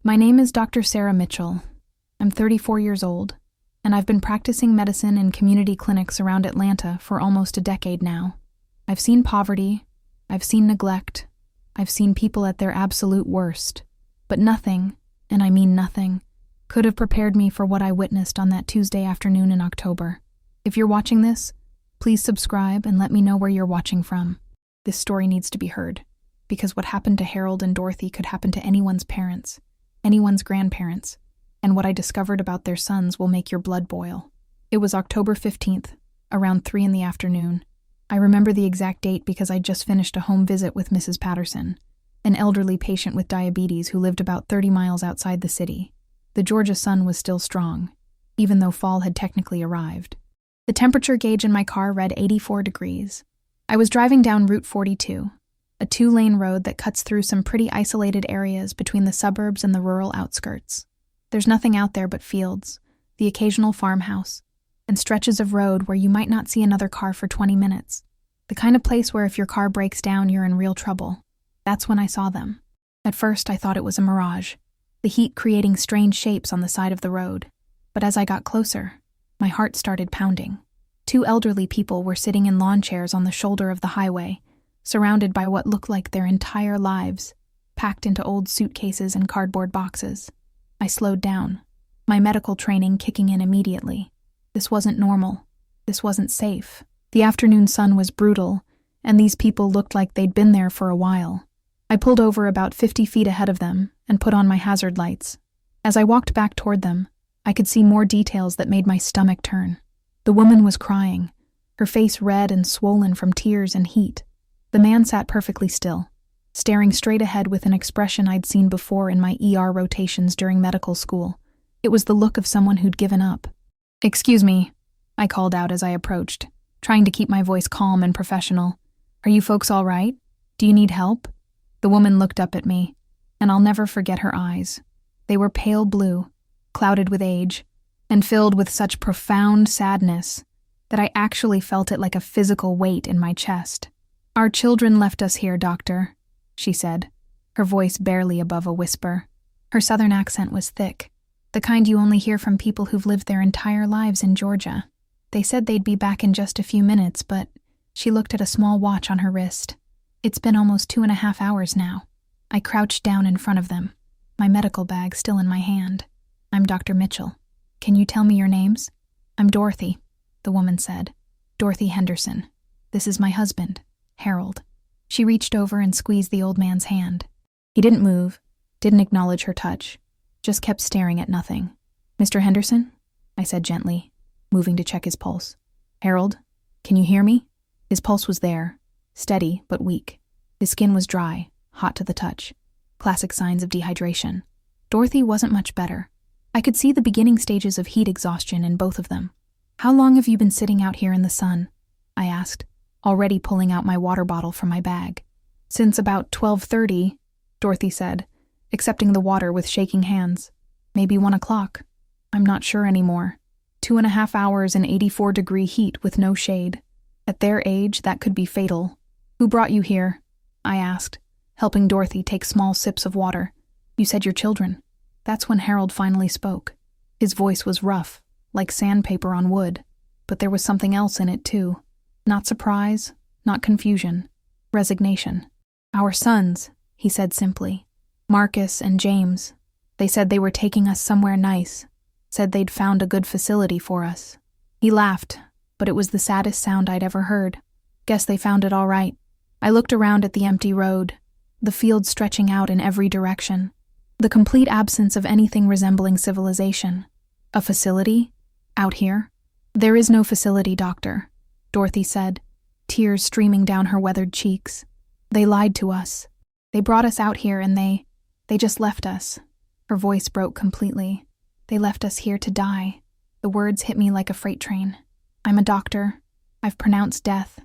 My name is Dr. Sarah Mitchell. I'm 34 years old, and I've been practicing medicine in community clinics around Atlanta for almost a decade now. I've seen poverty, I've seen neglect, I've seen people at their absolute worst, but nothing, and I mean nothing, could have prepared me for what I witnessed on that Tuesday afternoon in October. If you're watching this, please subscribe and let me know where you're watching from. This story needs to be heard, because what happened to Harold and Dorothy could happen to anyone's parents, anyone's grandparents, and what I discovered about their sons will make your blood boil. It was October 15th, around 3 in the afternoon. I remember the exact date because I just finished a home visit with Mrs. Patterson, an elderly patient with diabetes who lived about 30 miles outside the city. The Georgia sun was still strong, even though fall had technically arrived. The temperature gauge in my car read 84 degrees. I was driving down Route 42, a 2-lane road that cuts through some pretty isolated areas between the suburbs and the rural outskirts. There's nothing out there but fields, the occasional farmhouse, and stretches of road where you might not see another car for 20 minutes. The kind of place where if your car breaks down, you're in real trouble. That's when I saw them. At first, I thought it was a mirage, the heat creating strange shapes on the side of the road. But as I got closer, my heart started pounding. 2 elderly people were sitting in lawn chairs on the shoulder of the highway, surrounded by what looked like their entire lives, packed into old suitcases and cardboard boxes. I slowed down, my medical training kicking in immediately. This wasn't normal. This wasn't safe. The afternoon sun was brutal, and these people looked like they'd been there for a while. I pulled over about 50 feet ahead of them and put on my hazard lights. As I walked back toward them, I could see more details that made my stomach turn. The woman was crying, her face red and swollen from tears and heat. The man sat perfectly still, staring straight ahead with an expression I'd seen before in my ER rotations during medical school. It was the look of someone who'd given up. "Excuse me," I called out as I approached, trying to keep my voice calm and professional. "Are you folks all right? Do you need help?" The woman looked up at me, and I'll never forget her eyes. They were pale blue, clouded with age, and filled with such profound sadness that I actually felt it like a physical weight in my chest. "Our children left us here, doctor," she said, her voice barely above a whisper. Her southern accent was thick, the kind you only hear from people who've lived their entire lives in Georgia. "They said they'd be back in just a few minutes, but..." She looked at a small watch on her wrist. "It's been almost 2.5 hours now." I crouched down in front of them, my medical bag still in my hand. "I'm Dr. Mitchell. Can you tell me your names?" "I'm Dorothy," the woman said. "Dorothy Henderson. This is my husband, Harold." She reached over and squeezed the old man's hand. He didn't move, didn't acknowledge her touch, just kept staring at nothing. "Mr. Henderson?" I said gently, moving to check his pulse. "Harold, can you hear me?" His pulse was there, steady but weak. His skin was dry, hot to the touch. Classic signs of dehydration. Dorothy wasn't much better. I could see the beginning stages of heat exhaustion in both of them. "How long have you been sitting out here in the sun?" I asked, already pulling out my water bottle from my bag. "Since about 12:30, Dorothy said, accepting the water with shaking hands. "Maybe 1 o'clock. I'm not sure anymore. 2.5 hours in 84-degree heat with no shade. At their age, that could be fatal." "Who brought you here?" I asked, helping Dorothy take small sips of water. "You said your children." That's when Harold finally spoke. His voice was rough, like sandpaper on wood, but there was something else in it too. Not surprise, not confusion, resignation. "Our sons," he said simply. "Marcus and James. They said they were taking us somewhere nice, said they'd found a good facility for us." He laughed, but it was the saddest sound I'd ever heard. "Guess they found it all right." I looked around at the empty road, the fields stretching out in every direction, the complete absence of anything resembling civilization. "A facility? Out here?" "There is no facility, doctor," Dorothy said, tears streaming down her weathered cheeks. "They lied to us. They brought us out here and they just left us." Her voice broke completely. "They left us here to die." The words hit me like a freight train. "I'm a doctor. I've pronounced death.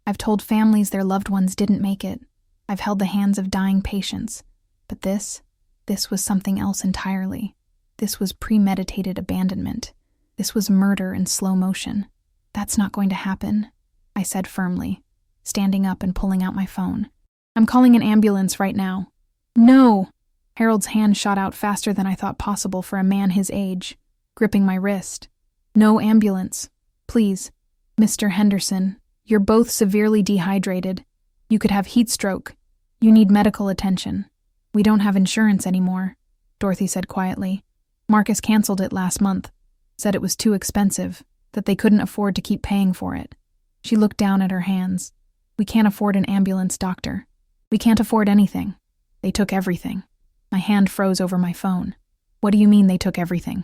I've told families their loved ones didn't make it. I've held the hands of dying patients. But this was something else entirely. This was premeditated abandonment. This was murder in slow motion. "That's not going to happen," I said firmly, standing up and pulling out my phone. "I'm calling an ambulance right now." "No!" Harold's hand shot out faster than I thought possible for a man his age, gripping my wrist. "No ambulance. Please. Mr. Henderson, you're both severely dehydrated. You could have heat stroke. You need medical attention. We don't have insurance anymore," Dorothy said quietly. "Marcus canceled it last month. Said it was too expensive, that they couldn't afford to keep paying for it." She looked down at her hands. "We can't afford an ambulance, doctor. We can't afford anything. They took everything." My hand froze over my phone. "What do you mean they took everything?"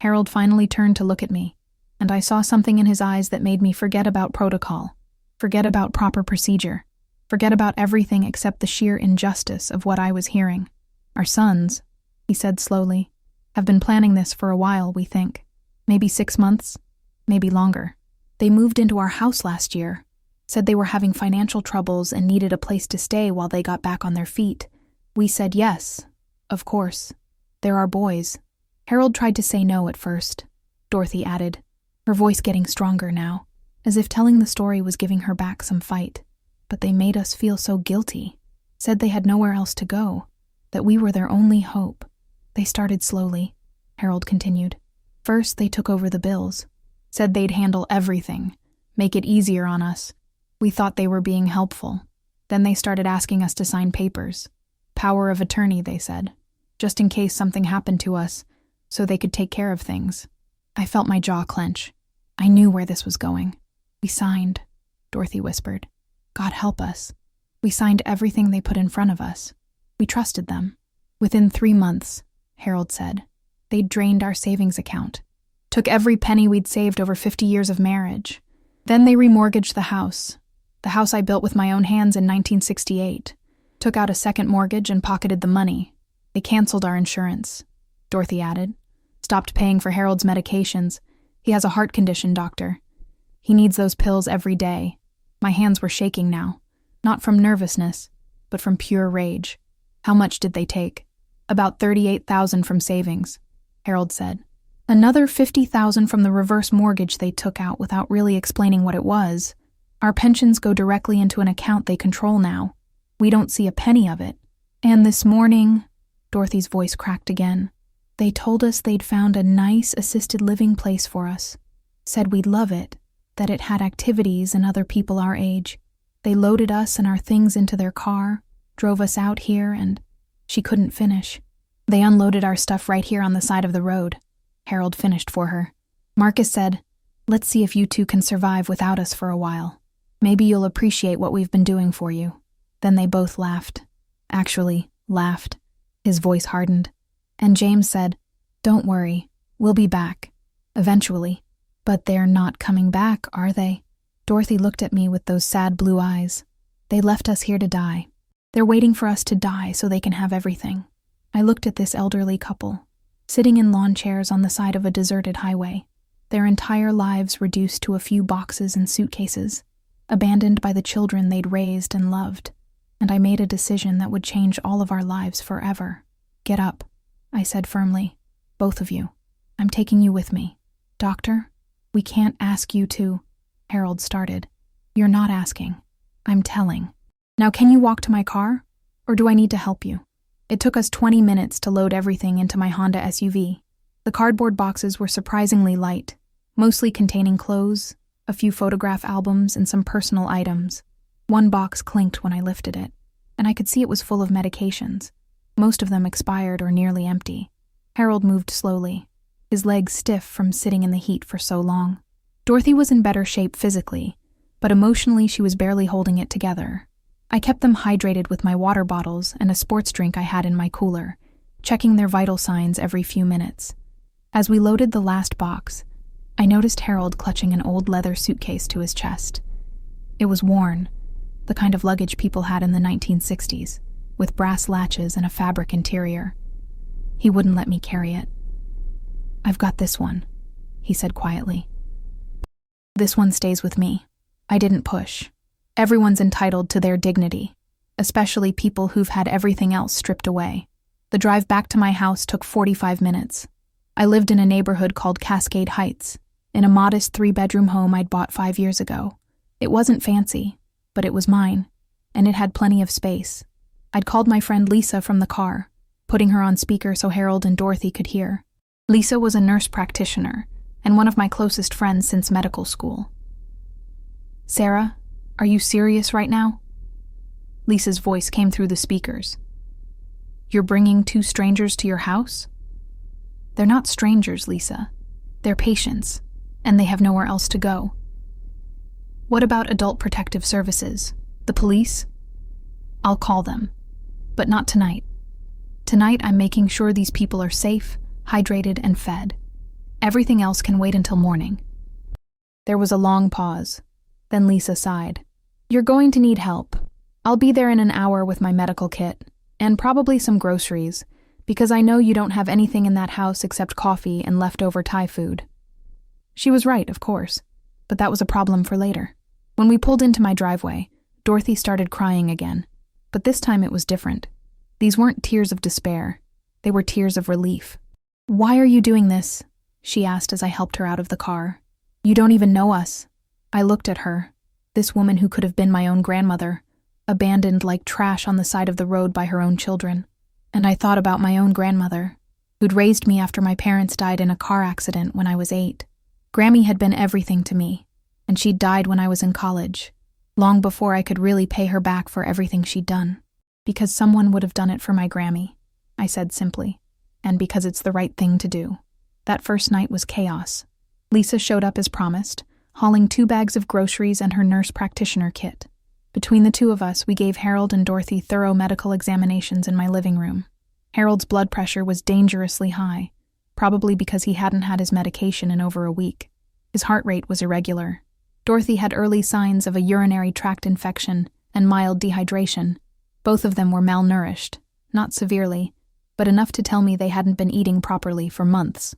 Harold finally turned to look at me, and I saw something in his eyes that made me forget about protocol, forget about proper procedure, forget about everything except the sheer injustice of what I was hearing. "Our sons," he said slowly, "have been planning this for a while, we think. Maybe 6 months, maybe longer. They moved into our house last year, said they were having financial troubles and needed a place to stay while they got back on their feet. We said yes, of course. They're our boys." Harold tried to say no at first, Dorothy added, her voice getting stronger now, as if telling the story was giving her back some fight. "But they made us feel so guilty, said they had nowhere else to go, that we were their only hope. They started slowly," Harold continued. "First, they took over the bills, said they'd handle everything, make it easier on us. We thought they were being helpful. Then they started asking us to sign papers. Power of attorney, they said, just in case something happened to us, so they could take care of things." I felt my jaw clench. I knew where this was going. "We signed," Dorothy whispered. "God help us. We signed everything they put in front of us. We trusted them. Within 3 months," Harold said, "they'd drained our savings account. Took every penny we'd saved over 50 years of marriage. Then they remortgaged the house I built with my own hands in 1968. Took out a second mortgage and pocketed the money. They canceled our insurance," Dorothy added. "Stopped paying for Harold's medications. He has a heart condition, doctor. He needs those pills every day." My hands were shaking now, not from nervousness, but from pure rage. "How much did they take?" "About $38,000 from savings," Harold said. "Another $50,000 from the reverse mortgage they took out without really explaining what it was. Our pensions go directly into an account they control now. We don't see a penny of it. And this morning," Dorothy's voice cracked again, "they told us they'd found a nice assisted living place for us. Said we'd love it, that it had activities and other people our age. They loaded us and our things into their car, drove us out here, and..." She couldn't finish. "They unloaded our stuff right here on the side of the road," Harold finished for her. "Marcus said, 'Let's see if you two can survive without us for a while. Maybe you'll appreciate what we've been doing for you.' Then they both laughed. Actually, laughed." His voice hardened. "And James said, 'Don't worry, we'll be back. Eventually.' But they're not coming back, are they?" Dorothy looked at me with those sad blue eyes. "They left us here to die. They're waiting for us to die so they can have everything." I looked at this elderly couple, sitting in lawn chairs on the side of a deserted highway, their entire lives reduced to a few boxes and suitcases, abandoned by the children they'd raised and loved. And I made a decision that would change all of our lives forever. "Get up," I said firmly. "Both of you. I'm taking you with me." "Doctor, we can't ask you to," Harold started. "You're not asking. I'm telling. Now can you walk to my car? Or do I need to help you?" It took us 20 minutes to load everything into my Honda SUV. The cardboard boxes were surprisingly light, mostly containing clothes, a few photograph albums, and some personal items. One box clinked when I lifted it, and I could see it was full of medications, most of them expired or nearly empty. Harold moved slowly, his legs stiff from sitting in the heat for so long. Dorothy was in better shape physically, but emotionally she was barely holding it together. I kept them hydrated with my water bottles and a sports drink I had in my cooler, checking their vital signs every few minutes. As we loaded the last box, I noticed Harold clutching an old leather suitcase to his chest. It was worn, the kind of luggage people had in the 1960s, with brass latches and a fabric interior. He wouldn't let me carry it. "I've got this one," he said quietly. "This one stays with me." I didn't push. Everyone's entitled to their dignity, especially people who've had everything else stripped away. The drive back to my house took 45 minutes. I lived in a neighborhood called Cascade Heights, in a modest 3-bedroom home I'd bought 5 years ago. It wasn't fancy, but it was mine, and it had plenty of space. I'd called my friend Lisa from the car. putting her on speaker so Harold and Dorothy could hear. Lisa was a nurse practitioner and one of my closest friends since medical school. "Sarah, are you serious right now?" Lisa's voice came through the speakers. "You're bringing two strangers to your house?" "They're not strangers, Lisa. They're patients, and they have nowhere else to go." "What about Adult Protective Services? The police?" "I'll call them, but not tonight. Tonight I'm making sure these people are safe, hydrated, and fed. Everything else can wait until morning." There was a long pause. Then Lisa sighed. "You're going to need help. I'll be there in an hour with my medical kit, and probably some groceries, because I know you don't have anything in that house except coffee and leftover Thai food." She was right, of course, but that was a problem for later. When we pulled into my driveway, Dorothy started crying again, but this time it was different. These weren't tears of despair. They were tears of relief. "Why are you doing this?" she asked as I helped her out of the car. "You don't even know us." I looked at her, this woman who could have been my own grandmother, abandoned like trash on the side of the road by her own children. And I thought about my own grandmother, who'd raised me after my parents died in a car accident when I was 8. Grammy had been everything to me, and she'd died when I was in college, long before I could really pay her back for everything she'd done. "Because someone would have done it for my Grammy," I said simply, "and because it's the right thing to do." That first night was chaos. Lisa showed up as promised, hauling 2 bags of groceries and her nurse practitioner kit. Between the two of us, we gave Harold and Dorothy thorough medical examinations in my living room. Harold's blood pressure was dangerously high, probably because he hadn't had his medication in over a week. His heart rate was irregular. Dorothy had early signs of a urinary tract infection and mild dehydration. Both of them were malnourished, not severely, but enough to tell me they hadn't been eating properly for months.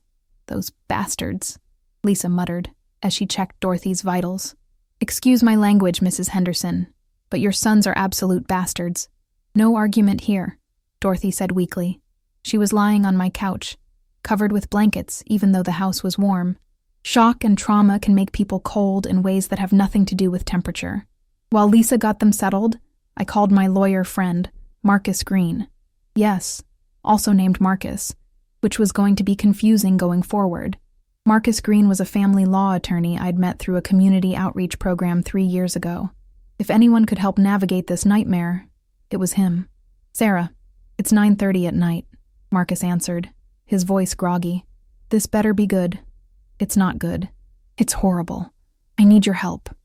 "Those bastards," Lisa muttered as she checked Dorothy's vitals. "Excuse my language, Mrs. Henderson, but your sons are absolute bastards." "No argument here," Dorothy said weakly. She was lying on my couch, covered with blankets even though the house was warm. Shock and trauma can make people cold in ways that have nothing to do with temperature. While Lisa got them settled, I called my lawyer friend, Marcus Green. Yes, also named Marcus, which was going to be confusing going forward. Marcus Green was a family law attorney I'd met through a community outreach program 3 years ago. If anyone could help navigate this nightmare, it was him. "Sarah, it's 9:30 at night," Marcus answered, his voice groggy. "This better be good." "It's not good. It's horrible. I need your help."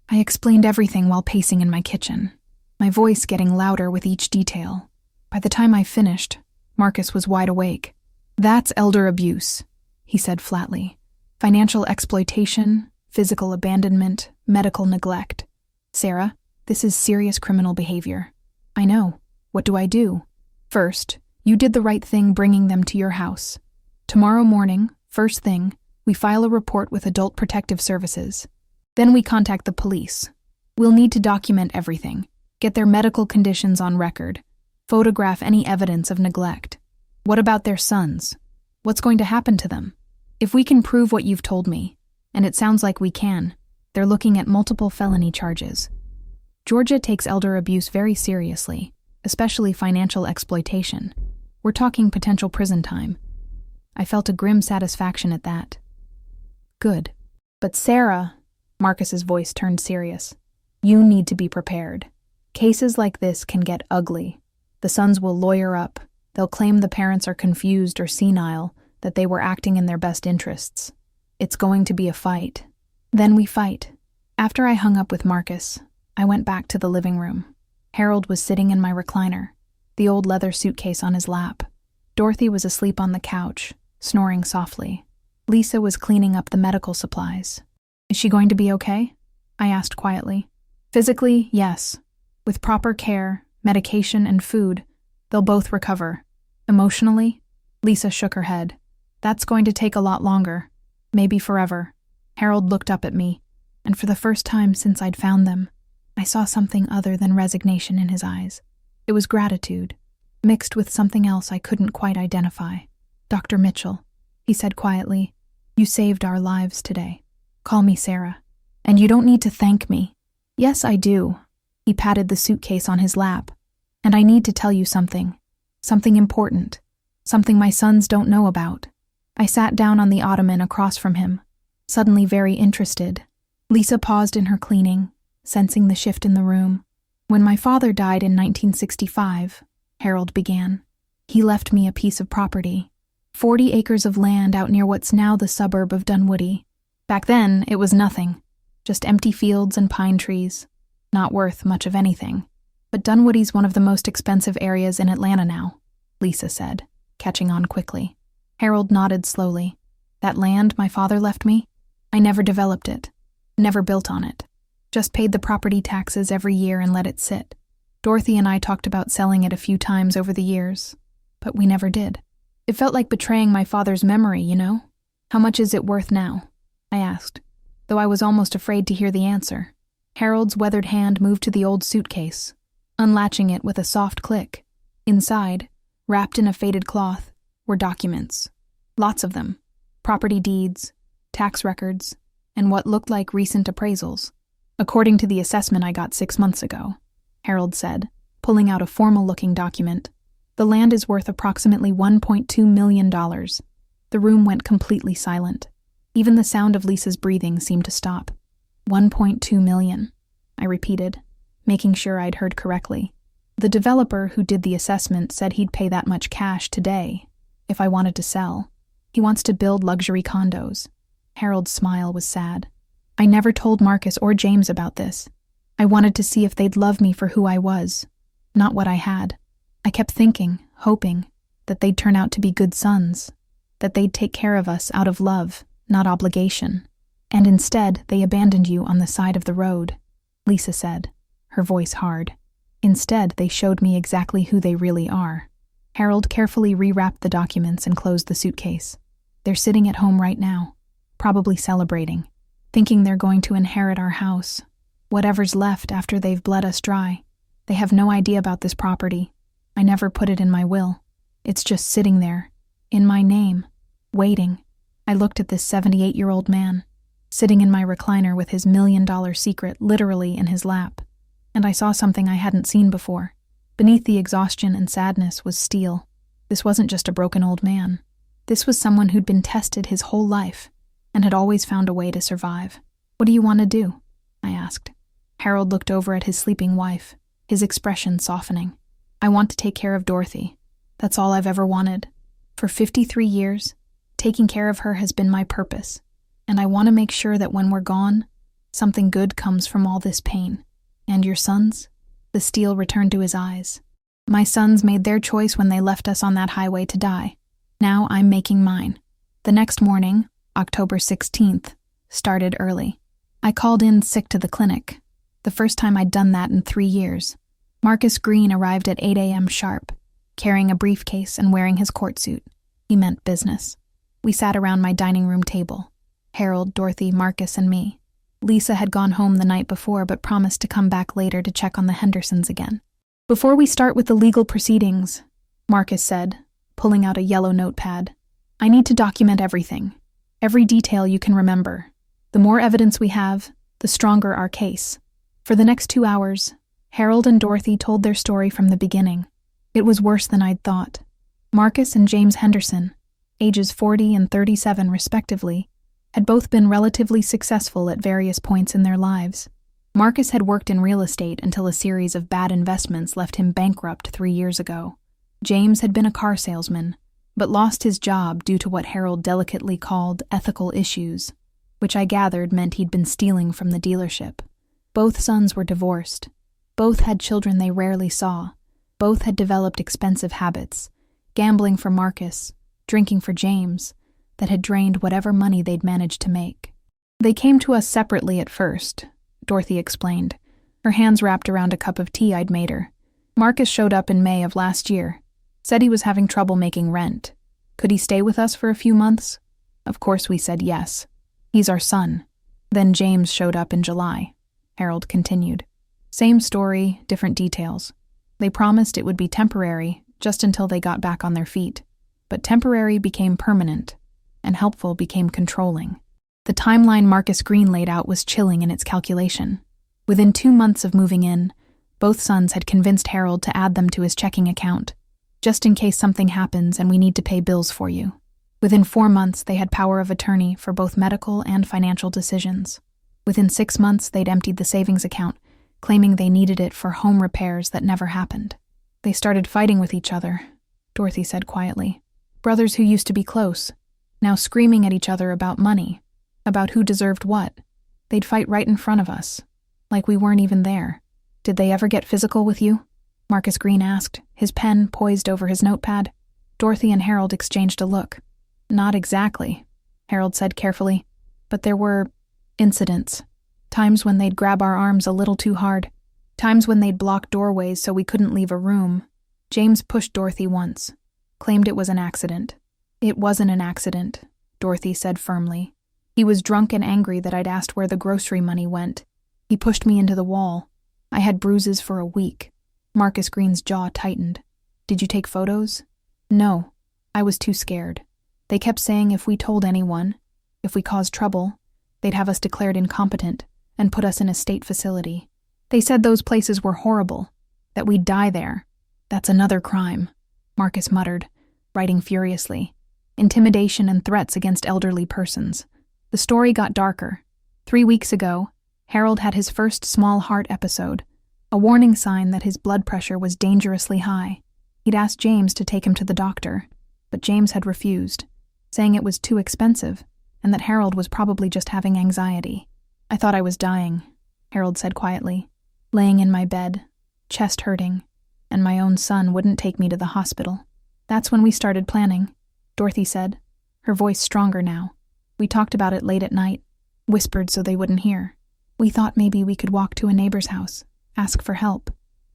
I explained everything while pacing in my kitchen, my voice getting louder with each detail. By the time I finished, Marcus was wide awake. "That's elder abuse," he said flatly. "Financial exploitation, physical abandonment, medical neglect. Sarah, this is serious criminal behavior." "I know. What do I do?" "First, you did the right thing bringing them to your house. Tomorrow morning, first thing, we file a report with Adult Protective Services. Then we contact the police. We'll need to document everything, get their medical conditions on record, photograph any evidence of neglect. What about their sons? What's going to happen to them? If we can prove what you've told me, and it sounds like we can, they're looking at multiple felony charges. Georgia takes elder abuse very seriously, especially financial exploitation. We're talking potential prison time." I felt a grim satisfaction at that. "Good. But Sarah," Marcus's voice turned serious, "you need to be prepared. Cases like this can get ugly. The sons will lawyer up. They'll claim the parents are confused or senile, that they were acting in their best interests. It's going to be a fight." Then we fight. After I hung up with Marcus, I went back to the living room. Harold was sitting in my recliner, the old leather suitcase on his lap. Dorothy was asleep on the couch, snoring softly. Lisa was cleaning up the medical supplies. "Is she going to be okay?" I asked quietly. "Physically, yes. With proper care, medication, and food, they'll both recover. Emotionally?" Lisa shook her head. "That's going to take a lot longer. Maybe forever." Harold looked up at me, and for the first time since I'd found them, I saw something other than resignation in his eyes. It was gratitude, mixed with something else I couldn't quite identify. "Dr. Mitchell," he said quietly, "you saved our lives today. Call me Sarah. And you don't need to thank me." "Yes, I do." He patted the suitcase on his lap. "And I need to tell you something. Something important. Something my sons don't know about. I sat down on the ottoman across from him, suddenly very interested. Lisa paused in her cleaning, sensing the shift in the room. When my father died in 1965, Harold began, he left me a piece of property, 40 acres of land out near what's now the suburb of Dunwoody. Back then, it was nothing, just empty fields and pine trees, not worth much of anything. But Dunwoody's one of the most expensive areas in Atlanta now, Lisa said, catching on quickly. Harold nodded slowly. That land my father left me? I never developed it, never built on it. Just paid the property taxes every year and let it sit. Dorothy and I talked about selling it a few times over the years, but we never did. It felt like betraying my father's memory, you know? How much is it worth now? I asked, though I was almost afraid to hear the answer. Harold's weathered hand moved to the old suitcase, unlatching it with a soft click. Inside, wrapped in a faded cloth, were documents. Lots of them. Property deeds, tax records, and what looked like recent appraisals. According to the assessment I got 6 months ago, Harold said, pulling out a formal-looking document, the land is worth approximately $1.2 million. The room went completely silent. Even the sound of Lisa's breathing seemed to stop. 1.2 million, I repeated, making sure I'd heard correctly. The developer who did the assessment said he'd pay that much cash today if I wanted to sell. He wants to build luxury condos. Harold's smile was sad. I never told Marcus or James about this. I wanted to see if they'd love me for who I was, not what I had. I kept thinking, hoping, that they'd turn out to be good sons, that they'd take care of us out of love, not obligation. And instead, they abandoned you on the side of the road, Lisa said, her voice hard. Instead, they showed me exactly who they really are. Harold carefully rewrapped the documents and closed the suitcase. They're sitting at home right now, probably celebrating, thinking they're going to inherit our house, whatever's left after they've bled us dry. They have no idea about this property. I never put it in my will. It's just sitting there, in my name, waiting. I looked at this 78-year-old man, sitting in my recliner with his $1 million secret literally in his lap, and I saw something I hadn't seen before. Beneath the exhaustion and sadness was steel. This wasn't just a broken old man. This was someone who'd been tested his whole life and had always found a way to survive. What do you want to do? I asked. Harold looked over at his sleeping wife, his expression softening. I want to take care of Dorothy. That's all I've ever wanted. For 53 years, taking care of her has been my purpose, and I want to make sure that when we're gone, something good comes from all this pain. And your sons? The steel returned to his eyes. My sons made their choice when they left us on that highway to die. Now I'm making mine. The next morning, October 16th, started early. I called in sick to the clinic, the first time I'd done that in 3 years. Marcus Green arrived at 8 a.m. sharp, carrying a briefcase and wearing his court suit. He meant business. We sat around my dining room table, Harold, Dorothy, Marcus, and me. Lisa had gone home the night before but promised to come back later to check on the Hendersons again. Before we start with the legal proceedings, Marcus said, pulling out a yellow notepad, I need to document everything. Every detail you can remember. The more evidence we have, the stronger our case. For the next 2 hours, Harold and Dorothy told their story from the beginning. It was worse than I'd thought. Marcus and James Henderson, ages 40 and 37 respectively, had both been relatively successful at various points in their lives. Marcus had worked in real estate until a series of bad investments left him bankrupt 3 years ago. James had been a car salesman, but lost his job due to what Harold delicately called ethical issues, which I gathered meant he'd been stealing from the dealership. Both sons were divorced. Both had children they rarely saw. Both had developed expensive habits, gambling for Marcus, drinking for James, that had drained whatever money they'd managed to make. They came to us separately at first, Dorothy explained, her hands wrapped around a cup of tea I'd made her. Marcus showed up in May of last year, said he was having trouble making rent. Could he stay with us for a few months? Of course we said yes. He's our son. Then James showed up in July, Harold continued. Same story, different details. They promised it would be temporary, just until they got back on their feet. But temporary became permanent, and helpful became controlling. The timeline Marcus Green laid out was chilling in its calculation. Within 2 months of moving in, both sons had convinced Harold to add them to his checking account. just in case something happens and we need to pay bills for you. Within 4 months, they had power of attorney for both medical and financial decisions. Within 6 months, they'd emptied the savings account, claiming they needed it for home repairs that never happened. They started fighting with each other, Dorothy said quietly. Brothers who used to be close, now screaming at each other about money, about who deserved what. They'd fight right in front of us, like we weren't even there. Did they ever get physical with you? Marcus Green asked, his pen poised over his notepad. Dorothy and Harold exchanged a look. Not exactly, Harold said carefully, but there were incidents. Times when they'd grab our arms a little too hard. Times when they'd block doorways so we couldn't leave a room. James pushed Dorothy once, claimed it was an accident. It wasn't an accident, Dorothy said firmly. He was drunk and angry that I'd asked where the grocery money went. He pushed me into the wall. I had bruises for a week. Marcus Green's jaw tightened. Did you take photos? No, I was too scared. They kept saying if we told anyone, if we caused trouble, they'd have us declared incompetent and put us in a state facility. They said those places were horrible, that we'd die there. That's another crime, Marcus muttered, writing furiously. Intimidation and threats against elderly persons. The story got darker. 3 weeks ago, Harold had his first small heart episode, a warning sign that his blood pressure was dangerously high. He'd asked James to take him to the doctor, but James had refused, saying it was too expensive and that Harold was probably just having anxiety. I thought I was dying, Harold said quietly, laying in my bed, chest hurting, and my own son wouldn't take me to the hospital. That's when we started planning, Dorothy said, her voice stronger now. We talked about it late at night, whispered so they wouldn't hear. We thought maybe we could walk to a neighbor's house, ask for help.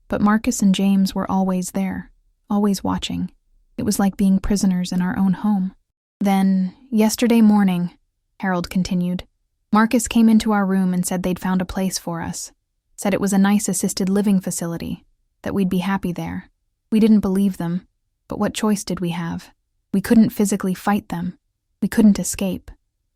But Marcus and James were always there, always watching. It was like being prisoners in our own home. Then, yesterday morning, Harold continued, Marcus came into our room and said they'd found a place for us. Said it was a nice assisted living facility, that we'd be happy there. We didn't believe them, but what choice did we have? We couldn't physically fight them. We couldn't escape.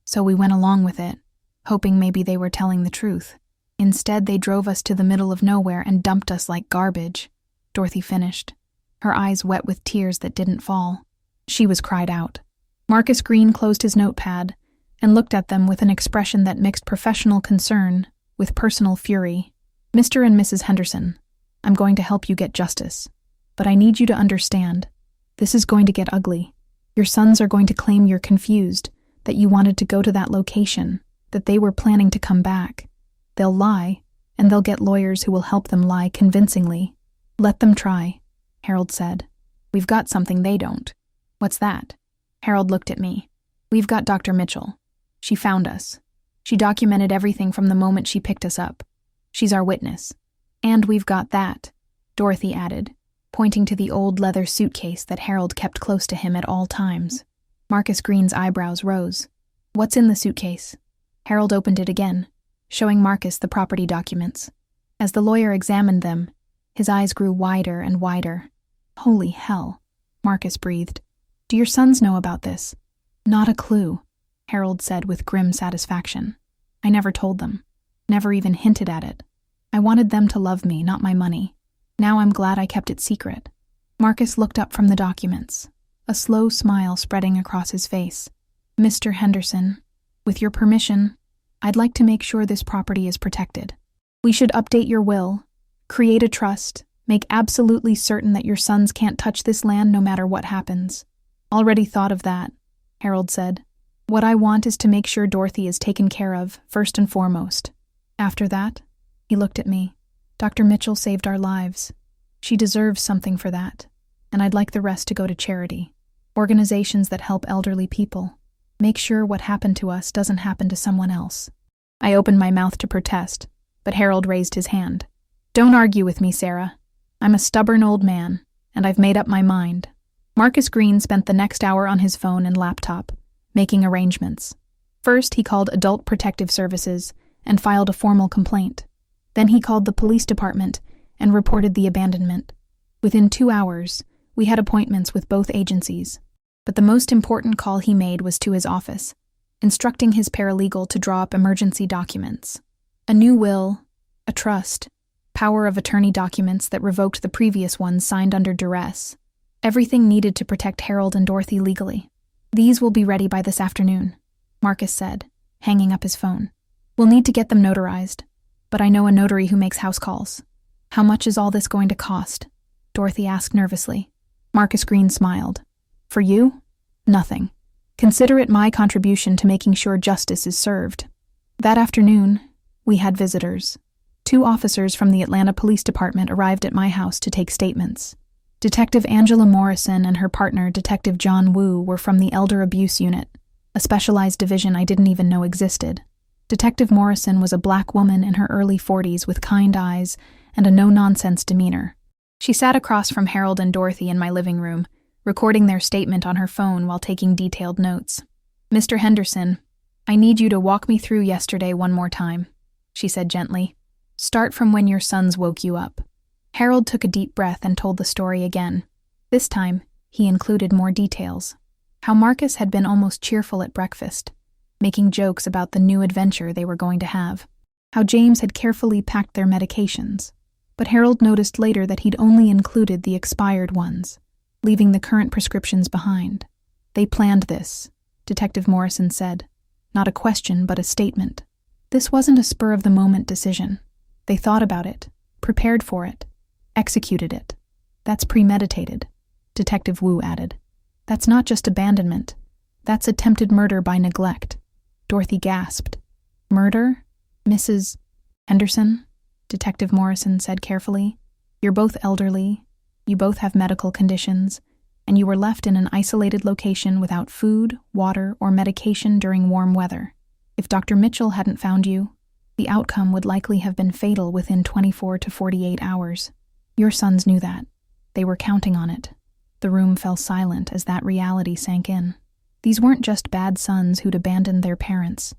So we went along with it, hoping maybe they were telling the truth. Instead, they drove us to the middle of nowhere and dumped us like garbage, Dorothy finished, her eyes wet with tears that didn't fall. She was cried out. Marcus Green closed his notepad and looked at them with an expression that mixed professional concern with personal fury. Mr. and Mrs. Henderson, I'm going to help you get justice, but I need you to understand. This is going to get ugly. Your sons are going to claim you're confused, that you wanted to go to that location, that they were planning to come back. They'll lie, and they'll get lawyers who will help them lie convincingly. Let them try, Harold said. We've got something they don't. What's that? Harold looked at me. We've got Dr. Mitchell. She found us. She documented everything from the moment she picked us up. She's our witness. And we've got that, Dorothy added, pointing to the old leather suitcase that Harold kept close to him at all times. Marcus Green's eyebrows rose. What's in the suitcase? Harold opened it again, showing Marcus the property documents. As the lawyer examined them, his eyes grew wider and wider. Holy hell, Marcus breathed. Do your sons know about this? Not a clue, Harold said with grim satisfaction. I never told them, never even hinted at it. I wanted them to love me, not my money. Now I'm glad I kept it secret. Marcus looked up from the documents, a slow smile spreading across his face. Mr. Henderson, with your permission, I'd like to make sure this property is protected. We should update your will, create a trust, make absolutely certain that your sons can't touch this land no matter what happens. Already thought of that, Harold said. What I want is to make sure Dorothy is taken care of, first and foremost. After that, he looked at me. Dr. Mitchell saved our lives. She deserves something for that, and I'd like the rest to go to charity. Organizations that help elderly people. Make sure what happened to us doesn't happen to someone else. I opened my mouth to protest, but Harold raised his hand. Don't argue with me, Sarah. I'm a stubborn old man, and I've made up my mind. Marcus Green spent the next hour on his phone and laptop, making arrangements. First, he called Adult Protective Services and filed a formal complaint. Then he called the police department and reported the abandonment. Within 2 hours, we had appointments with both agencies. But the most important call he made was to his office, instructing his paralegal to draw up emergency documents. A new will, a trust, power of attorney documents that revoked the previous ones signed under duress, Everything needed to protect Harold and Dorothy legally. These will be ready by this afternoon, Marcus said, hanging up his phone. We'll need to get them notarized, but I know a notary who makes house calls. How much is all this going to cost? Dorothy asked nervously. Marcus Green smiled. For you? Nothing. Consider it my contribution to making sure justice is served. That afternoon, we had visitors. 2 officers from the Atlanta Police Department arrived at my house to take statements. Detective Angela Morrison and her partner, Detective John Wu, were from the Elder Abuse Unit, a specialized division I didn't even know existed. Detective Morrison was a black woman in her early 40s with kind eyes and a no-nonsense demeanor. She sat across from Harold and Dorothy in my living room, recording their statement on her phone while taking detailed notes. Mr. Henderson, I need you to walk me through yesterday one more time, she said gently. Start from when your sons woke you up. Harold took a deep breath and told the story again. This time, he included more details. How Marcus had been almost cheerful at breakfast, making jokes about the new adventure they were going to have. How James had carefully packed their medications. But Harold noticed later that he'd only included the expired ones, leaving the current prescriptions behind. They planned this, Detective Morrison said. Not a question, but a statement. This wasn't a spur-of-the-moment decision. They thought about it, prepared for it, executed it. That's premeditated, Detective Wu added. That's not just abandonment. That's attempted murder by neglect. Dorothy gasped. Murder? Mrs. Henderson? Detective Morrison said carefully. You're both elderly, you both have medical conditions, and you were left in an isolated location without food, water, or medication during warm weather. If Dr. Mitchell hadn't found you, the outcome would likely have been fatal within 24 to 48 hours. Your sons knew that. They were counting on it. The room fell silent as that reality sank in. These weren't just bad sons who'd abandoned their parents.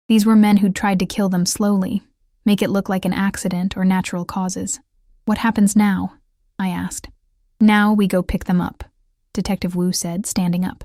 These were men who'd tried to kill them slowly, make it look like an accident or natural causes. What happens now? I asked. Now we go pick them up, Detective Wu said, standing up.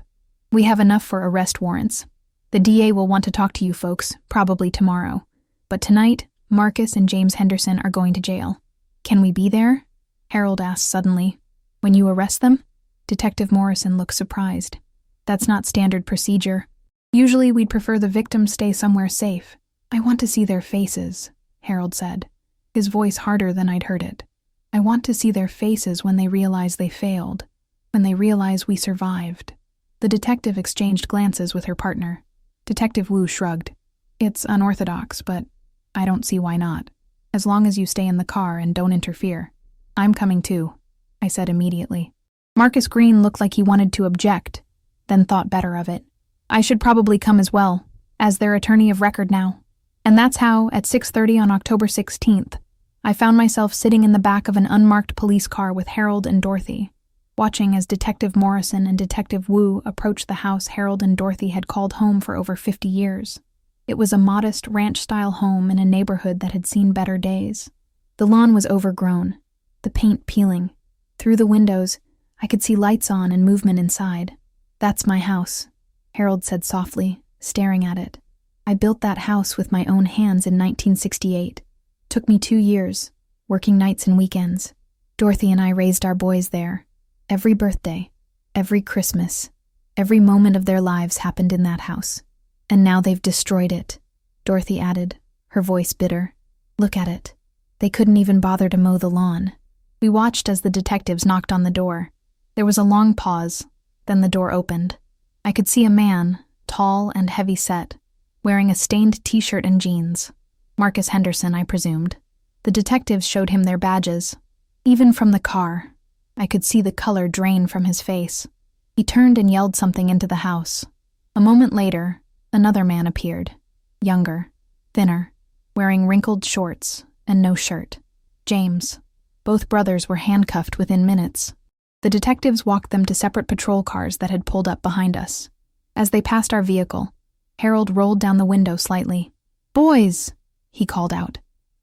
We have enough for arrest warrants. The DA will want to talk to you folks, probably tomorrow. But tonight, Marcus and James Henderson are going to jail. Can we be there? Harold asked suddenly. When you arrest them? Detective Morrison looked surprised. That's not standard procedure. Usually we'd prefer the victims stay somewhere safe. I want to see their faces, Harold said, his voice harder than I'd heard it. I want to see their faces when they realize they failed, when they realize we survived. The detective exchanged glances with her partner. Detective Wu shrugged. It's unorthodox, but I don't see why not. As long as you stay in the car and don't interfere. I'm coming too, I said immediately. Marcus Green looked like he wanted to object, then thought better of it. I should probably come as well, as their attorney of record now. And that's how, at 6:30 on October 16th, I found myself sitting in the back of an unmarked police car with Harold and Dorothy, watching as Detective Morrison and Detective Wu approached the house Harold and Dorothy had called home for over 50 years. It was a modest ranch-style home in a neighborhood that had seen better days. The lawn was overgrown, the paint peeling. Through the windows, I could see lights on and movement inside. That's my house, Harold said softly, staring at it. I built that house with my own hands in 1968. Took me 2 years, working nights and weekends. Dorothy and I raised our boys there. Every birthday, every Christmas, every moment of their lives happened in that house. And now they've destroyed it, Dorothy added, her voice bitter. Look at it. They couldn't even bother to mow the lawn. We watched as the detectives knocked on the door. There was a long pause, then the door opened. I could see a man, tall and heavy-set, wearing a stained t-shirt and jeans. Marcus Henderson, I presumed. The detectives showed him their badges. Even from the car, I could see the color drain from his face. He turned and yelled something into the house. A moment later, another man appeared, younger, thinner, wearing wrinkled shorts and no shirt. James. Both brothers were handcuffed within minutes. The detectives walked them to separate patrol cars that had pulled up behind us. As they passed our vehicle, Harold rolled down the window slightly. "Boys!" he called out.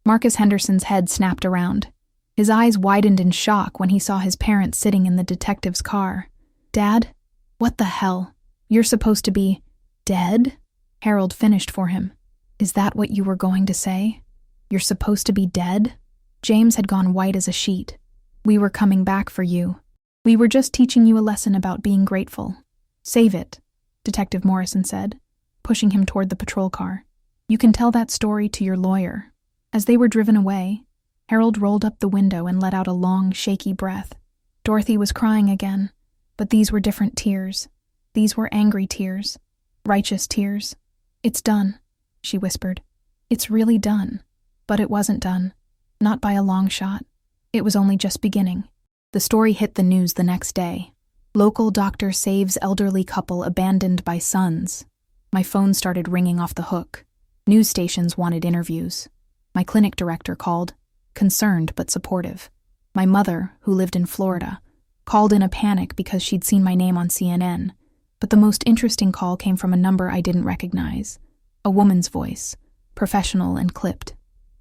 Marcus Henderson's head snapped around. His eyes widened in shock when he saw his parents sitting in the detective's car. "Dad? What the hell? You're supposed to be dead?" Harold finished for him. "Is that what you were going to say? You're supposed to be dead?" James had gone white as a sheet. "We were coming back for you." We were just teaching you a lesson about being grateful. Save it, Detective Morrison said, pushing him toward the patrol car. You can tell that story to your lawyer. As they were driven away, Harold rolled up the window and let out a long, shaky breath. Dorothy was crying again, but these were different tears. These were angry tears, righteous tears. It's done, she whispered. It's really done. But it wasn't done. Not by a long shot. It was only just beginning. The story hit the news the next day. Local doctor saves elderly couple abandoned by sons. My phone started ringing off the hook. News stations wanted interviews. My clinic director called, concerned but supportive. My mother, who lived in Florida, called in a panic because she'd seen my name on CNN. But the most interesting call came from a number I didn't recognize. A woman's voice, professional and clipped.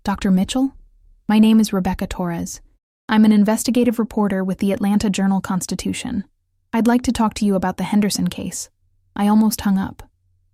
Dr. Mitchell? My name is Rebecca Torres. I'm an investigative reporter with the Atlanta Journal-Constitution. I'd like to talk to you about the Henderson case. I almost hung up,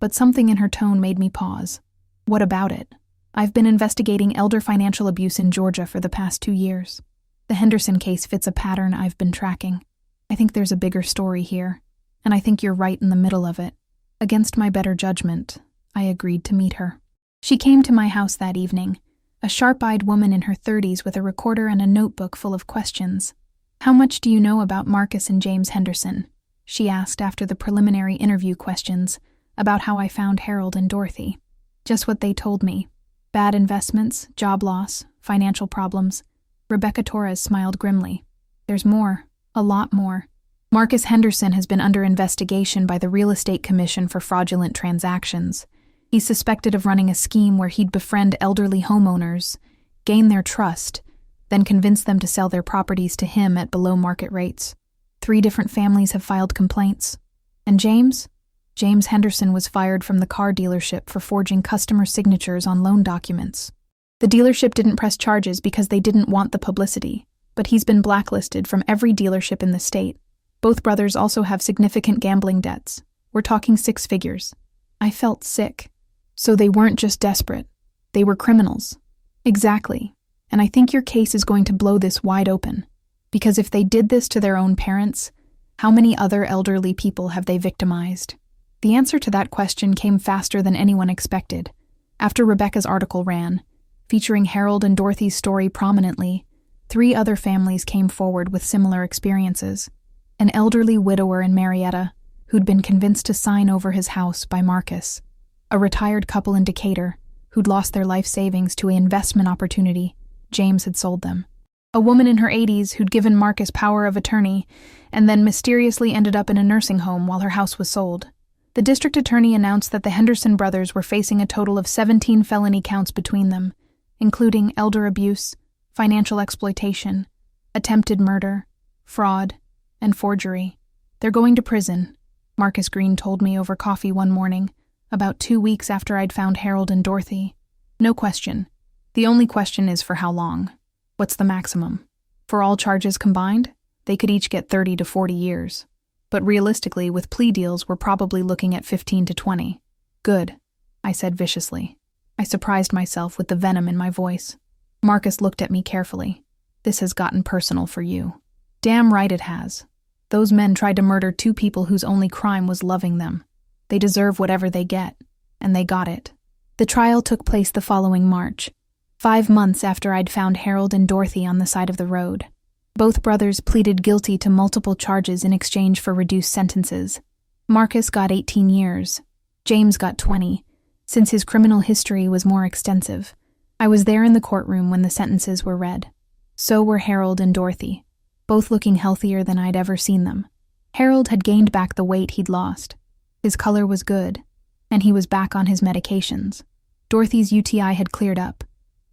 but something in her tone made me pause. What about it? I've been investigating elder financial abuse in Georgia for the past 2 years. The Henderson case fits a pattern I've been tracking. I think there's a bigger story here, and I think you're right in the middle of it. Against my better judgment, I agreed to meet her. She came to my house that evening, a sharp-eyed woman in her 30s with a recorder and a notebook full of questions. How much do you know about Marcus and James Henderson? She asked after the preliminary interview questions about how I found Harold and Dorothy. Just what they told me. Bad investments, job loss, financial problems. Rebecca Torres smiled grimly. There's more, a lot more. Marcus Henderson has been under investigation by the Real Estate Commission for fraudulent transactions. He's suspected of running a scheme where he'd befriend elderly homeowners, gain their trust, then convince them to sell their properties to him at below market rates. 3 different families have filed complaints. And James? James Henderson was fired from the car dealership for forging customer signatures on loan documents. The dealership didn't press charges because they didn't want the publicity, but he's been blacklisted from every dealership in the state. Both brothers also have significant gambling debts. We're talking 6 figures. I felt sick. So they weren't just desperate. They were criminals. Exactly. And I think your case is going to blow this wide open. Because if they did this to their own parents, how many other elderly people have they victimized? The answer to that question came faster than anyone expected. After Rebecca's article ran, featuring Harold and Dorothy's story prominently, 3 other families came forward with similar experiences. An elderly widower in Marietta, who'd been convinced to sign over his house by Marcus. A retired couple in Decatur, who'd lost their life savings to an investment opportunity James had sold them. A woman in her 80s who'd given Marcus power of attorney and then mysteriously ended up in a nursing home while her house was sold. The district attorney announced that the Henderson brothers were facing a total of 17 felony counts between them, including elder abuse, financial exploitation, attempted murder, fraud, and forgery. They're going to prison, Marcus Green told me over coffee one morning, about 2 weeks after I'd found Harold and Dorothy. No question. The only question is for how long. What's the maximum? For all charges combined, they could each get 30 to 40 years. But realistically, with plea deals, we're probably looking at 15 to 20. Good, I said viciously. I surprised myself with the venom in my voice. Marcus looked at me carefully. This has gotten personal for you. Damn right it has. Those men tried to murder 2 people whose only crime was loving them. They deserve whatever they get, and they got it. The trial took place the following March, 5 months after I'd found Harold and Dorothy on the side of the road. Both brothers pleaded guilty to multiple charges in exchange for reduced sentences. Marcus got 18 years. James got 20, since his criminal history was more extensive. I was there in the courtroom when the sentences were read. So were Harold and Dorothy, both looking healthier than I'd ever seen them. Harold had gained back the weight he'd lost. His color was good, and he was back on his medications. Dorothy's UTI had cleared up,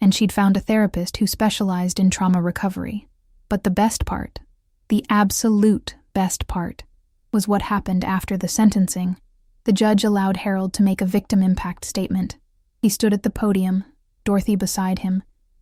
and she'd found a therapist who specialized in trauma recovery. But the best part, the absolute best part, was what happened after the sentencing. The judge allowed Harold to make a victim impact statement. He stood at the podium, Dorothy beside him,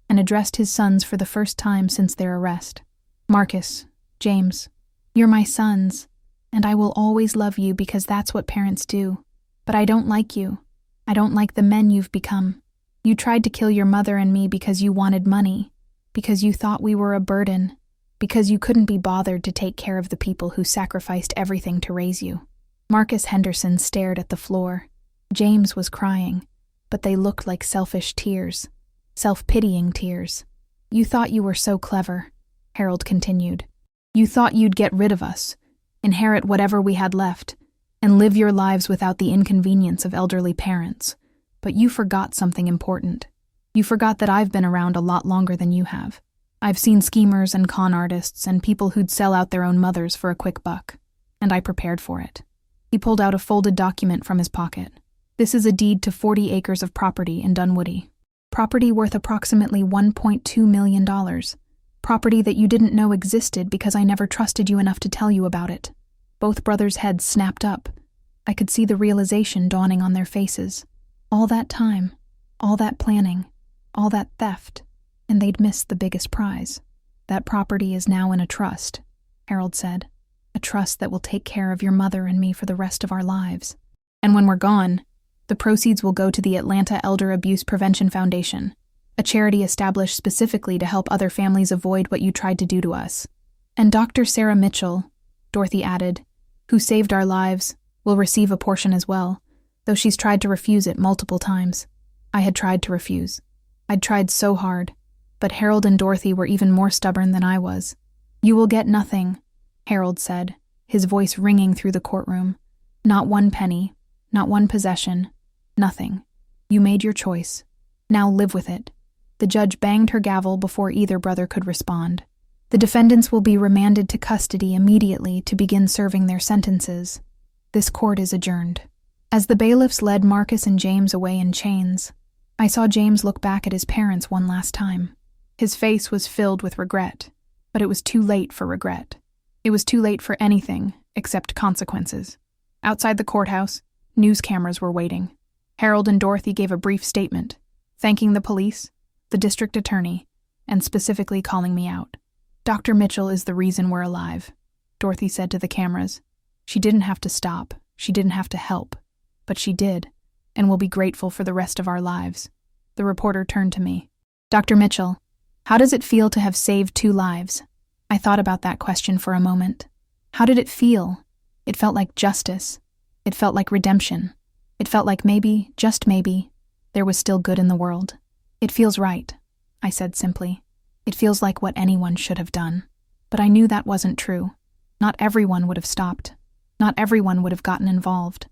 and addressed his sons for the first time since their arrest. Marcus, James, you're my sons, and I will always love you because that's what parents do. But I don't like you. I don't like the men you've become. You tried to kill your mother and me because you wanted money, because you thought we were a burden, Because you couldn't be bothered to take care of the people who sacrificed everything to raise you. Marcus Henderson stared at the floor. James was crying, but they looked like selfish tears. Self-pitying tears. You thought you were so clever, Harold continued. You thought you'd get rid of us, inherit whatever we had left, and live your lives without the inconvenience of elderly parents. But you forgot something important. You forgot that I've been around a lot longer than you have. I've seen schemers and con artists and people who'd sell out their own mothers for a quick buck, and I prepared for it. He pulled out a folded document from his pocket. This is a deed to 40 acres of property in Dunwoody. Property worth approximately $1.2 million. Property that you didn't know existed because I never trusted you enough to tell you about it. Both brothers' heads snapped up. I could see the realization dawning on their faces. All that time, all that planning, all that theft, and they'd missed the biggest prize. That property is now in a trust, Harold said. A trust that will take care of your mother and me for the rest of our lives. And when we're gone, the proceeds will go to the Atlanta Elder Abuse Prevention Foundation, a charity established specifically to help other families avoid what you tried to do to us. And Dr. Sarah Mitchell, Dorothy added, who saved our lives, will receive a portion as well, though she's tried to refuse it multiple times. I had tried to refuse. I'd tried so hard, but Harold and Dorothy were even more stubborn than I was. You will get nothing, Harold said, his voice ringing through the courtroom. Not one penny, not one possession, nothing. You made your choice. Now live with it. The judge banged her gavel before either brother could respond. The defendants will be remanded to custody immediately to begin serving their sentences. This court is adjourned. As the bailiffs led Marcus and James away in chains, I saw James look back at his parents one last time. His face was filled with regret, but it was too late for regret. It was too late for anything except consequences. Outside the courthouse, news cameras were waiting. Harold and Dorothy gave a brief statement, thanking the police, the district attorney, and specifically calling me out. Dr. Mitchell is the reason we're alive, Dorothy said to the cameras. She didn't have to stop, she didn't have to help, but she did, and we'll be grateful for the rest of our lives. The reporter turned to me. Dr. Mitchell, how does it feel to have saved 2 lives? I thought about that question for a moment. How did it feel? It felt like justice. It felt like redemption. It felt like maybe, just maybe, there was still good in the world. It feels right, I said simply. It feels like what anyone should have done. But I knew that wasn't true. Not everyone would have stopped. Not everyone would have gotten involved.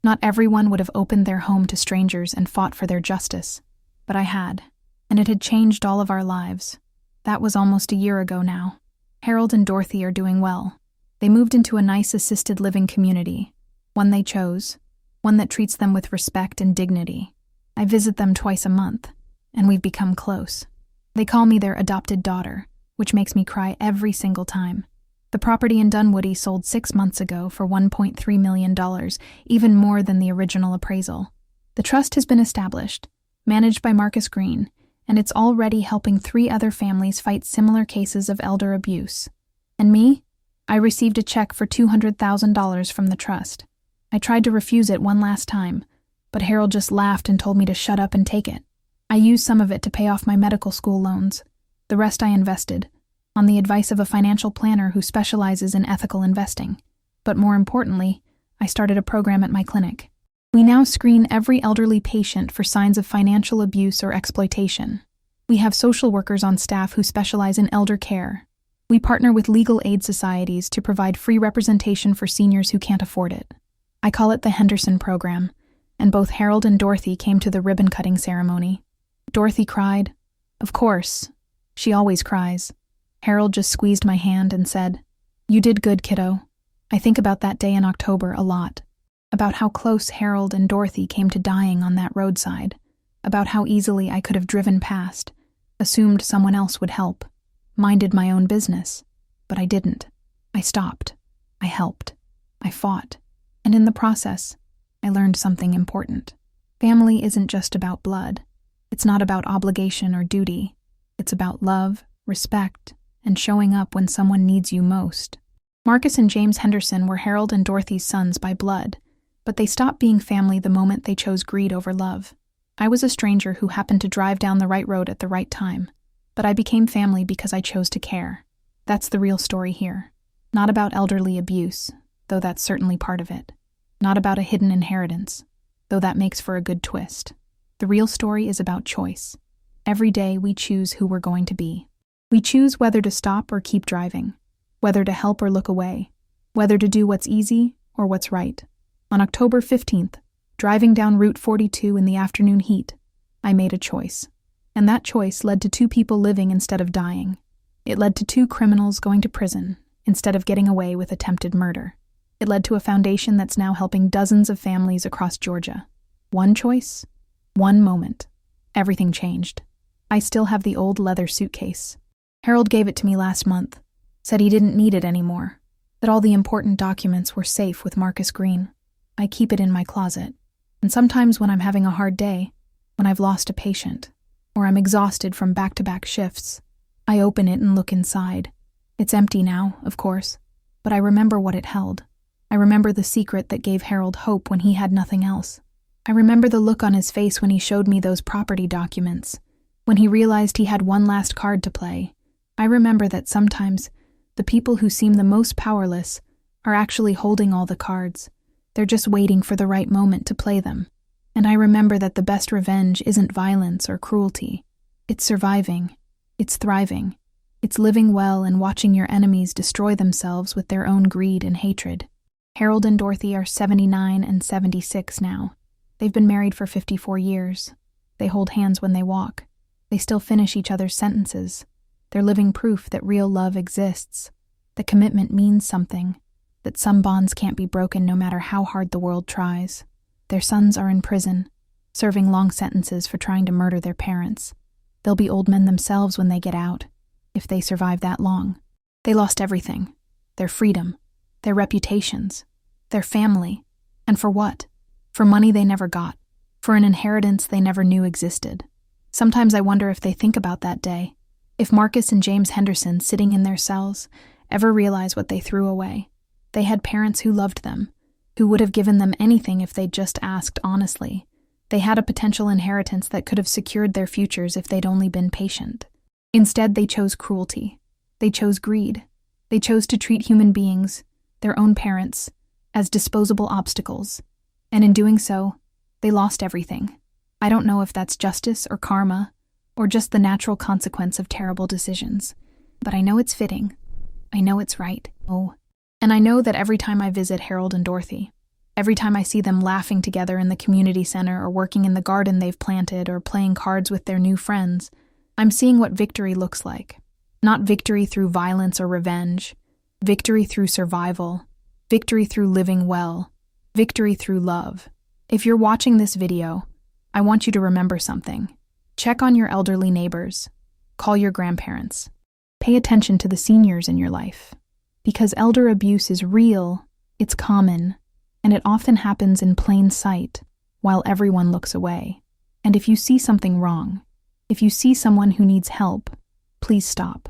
Not everyone would have opened their home to strangers and fought for their justice. But I had, and it had changed all of our lives. That was almost a year ago now. Harold and Dorothy are doing well. They moved into a nice assisted living community, one they chose, one that treats them with respect and dignity. I visit them twice a month, and we've become close. They call me their adopted daughter, which makes me cry every single time. The property in Dunwoody sold 6 months ago for $1.3 million, even more than the original appraisal. The trust has been established, managed by Marcus Green, and it's already helping 3 other families fight similar cases of elder abuse. And me? I received a check for $200,000 from the trust. I tried to refuse it one last time, but Harold just laughed and told me to shut up and take it. I used some of it to pay off my medical school loans. The rest I invested, on the advice of a financial planner who specializes in ethical investing. But more importantly, I started a program at my clinic. We now screen every elderly patient for signs of financial abuse or exploitation. We have social workers on staff who specialize in elder care. We partner with legal aid societies to provide free representation for seniors who can't afford it. I call it the Henderson Program, and both Harold and Dorothy came to the ribbon-cutting ceremony. Dorothy cried. Of course. She always cries. Harold just squeezed my hand and said, "You did good, kiddo." I think about that day in October a lot. About how close Harold and Dorothy came to dying on that roadside. About how easily I could have driven past, assumed someone else would help, minded my own business. But I didn't. I stopped. I helped. I fought. And in the process, I learned something important. Family isn't just about blood. It's not about obligation or duty. It's about love, respect, and showing up when someone needs you most. Marcus and James Henderson were Harold and Dorothy's sons by blood, but they stopped being family the moment they chose greed over love. I was a stranger who happened to drive down the right road at the right time, but I became family because I chose to care. That's the real story here. Not about elderly abuse, though that's certainly part of it. Not about a hidden inheritance, though that makes for a good twist. The real story is about choice. Every day we choose who we're going to be. We choose whether to stop or keep driving, whether to help or look away, whether to do what's easy or what's right. On October 15th, driving down Route 42 in the afternoon heat, I made a choice. And that choice led to 2 people living instead of dying. It led to 2 criminals going to prison instead of getting away with attempted murder. It led to a foundation that's now helping dozens of families across Georgia. One choice, one moment. Everything changed. I still have the old leather suitcase. Harold gave it to me last month, said he didn't need it anymore, that all the important documents were safe with Marcus Green. I keep it in my closet. And sometimes when I'm having a hard day, when I've lost a patient, or I'm exhausted from back-to-back shifts, I open it and look inside. It's empty now, of course, but I remember what it held. I remember the secret that gave Harold hope when he had nothing else. I remember the look on his face when he showed me those property documents, when he realized he had one last card to play. I remember that sometimes the people who seem the most powerless are actually holding all the cards. They're just waiting for the right moment to play them. And I remember that the best revenge isn't violence or cruelty. It's surviving. It's thriving. It's living well and watching your enemies destroy themselves with their own greed and hatred. Harold and Dorothy are 79 and 76 now. They've been married for 54 years. They hold hands when they walk. They still finish each other's sentences. They're living proof that real love exists, that commitment means something, that some bonds can't be broken no matter how hard the world tries. Their sons are in prison, serving long sentences for trying to murder their parents. They'll be old men themselves when they get out, if they survive that long. They lost everything. Their freedom, their reputations, their family. And for what? For money they never got. For an inheritance they never knew existed. Sometimes I wonder if they think about that day. If Marcus and James Henderson, sitting in their cells, ever realize what they threw away. They had parents who loved them, who would have given them anything if they'd just asked honestly. They had a potential inheritance that could have secured their futures if they'd only been patient. Instead, they chose cruelty. They chose greed. They chose to treat human beings, their own parents, as disposable obstacles. And in doing so, they lost everything. I don't know if that's justice or karma, or just the natural consequence of terrible decisions. But I know it's fitting. I know it's right. Oh. And I know that every time I visit Harold and Dorothy, every time I see them laughing together in the community center or working in the garden they've planted or playing cards with their new friends, I'm seeing what victory looks like. Not victory through violence or revenge, victory through survival, victory through living well, victory through love. If you're watching this video, I want you to remember something. Check on your elderly neighbors. Call your grandparents. Pay attention to the seniors in your life. Because elder abuse is real, it's common, and it often happens in plain sight, while everyone looks away. And if you see something wrong, if you see someone who needs help, please stop.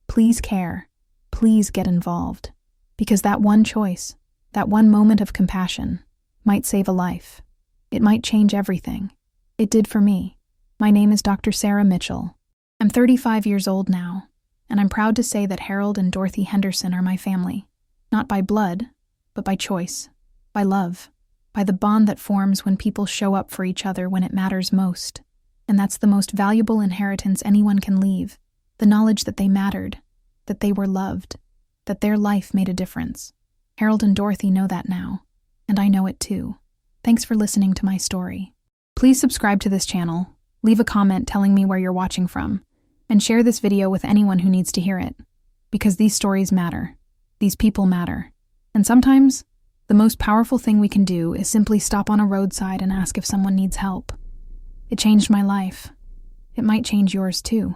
Please care. Please get involved. Because that one choice, that one moment of compassion, might save a life. It might change everything. It did for me. My name is Dr. Sarah Mitchell. I'm 35 years old now, and I'm proud to say that Harold and Dorothy Henderson are my family. Not by blood, but by choice, by love, by the bond that forms when people show up for each other when it matters most. And that's the most valuable inheritance anyone can leave, the knowledge that they mattered, that they were loved, that their life made a difference. Harold and Dorothy know that now, and I know it too. Thanks for listening to my story. Please subscribe to this channel, leave a comment telling me where you're watching from, and share this video with anyone who needs to hear it. Because these stories matter. These people matter. And sometimes, the most powerful thing we can do is simply stop on a roadside and ask if someone needs help. It changed my life. It might change yours too.